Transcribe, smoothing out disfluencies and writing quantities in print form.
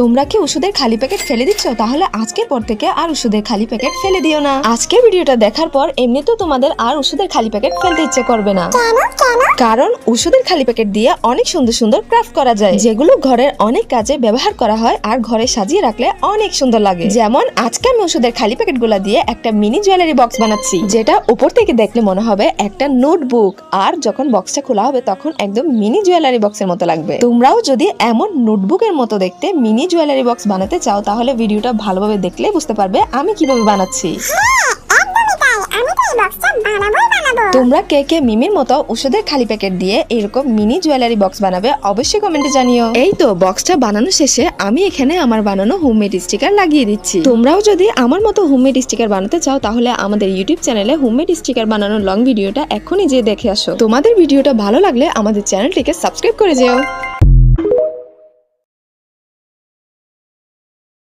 তোমরা কি ওষুধের খালি প্যাকেট ফেলে দিচ্ছ? তাহলে আজকের পর থেকে আর ওষুধের খালি প্যাকেট ফেলে দিও না। আজকের ভিডিওটা দেখার পর এমনিতেও তোমাদের আর ওষুধের খালি প্যাকেট ফেলতে ইচ্ছে করবে না। কারণ ওষুধের খালি প্যাকেট দিয়ে অনেক সুন্দর সুন্দর ক্রাফট করা যায়, যেগুলো ঘরের অনেক কাজে ব্যবহার করা হয় আর ঘরে সাজিয়ে রাখলে অনেক সুন্দর লাগে। যেমন আজকে আমি ওষুধের খালি প্যাকেট গুলা দিয়ে একটা মিনি জুয়েলারি বক্স বানাচ্ছি, যেটা উপর থেকে দেখলে মনে হবে একটা নোটবুক, আর যখন বক্সটা খোলা হবে তখন একদম মিনি জুয়েলারি বক্সের মতো লাগবে। তোমরাও যদি এমন নোটবুকের মতো দেখতে মিনি জুয়েলারি বক্স বানাতে চাও তাহলে ভিডিওটা ভালোভাবে দেখলে বুঝতে পারবে আমি কিভাবে বানাচ্ছি। তোমরা কে কে মিমির মতো ওষুধের খালি প্যাকেট দিয়ে এরকম মিনি জুয়েলারি বক্স বানাবে অবশ্যই কমেন্টে জানিও। এই তো বক্সটা বানানো শেষে আমি এখানে আমার বানানো হোমমেড স্টিকার লাগিয়ে দিচ্ছি। তোমরাও যদি আমার মতো হোমমেড স্টিকার বানাতে চাও তাহলে আমাদের ইউটিউব চ্যানেলে হোমমেড স্টিকার বানানোর লং ভিডিওটা এখনই যেয়ে দেখে আসো। তোমাদের ভিডিওটা ভালো লাগলে আমাদের চ্যানেলটিকে সাবস্ক্রাইব করে যেও।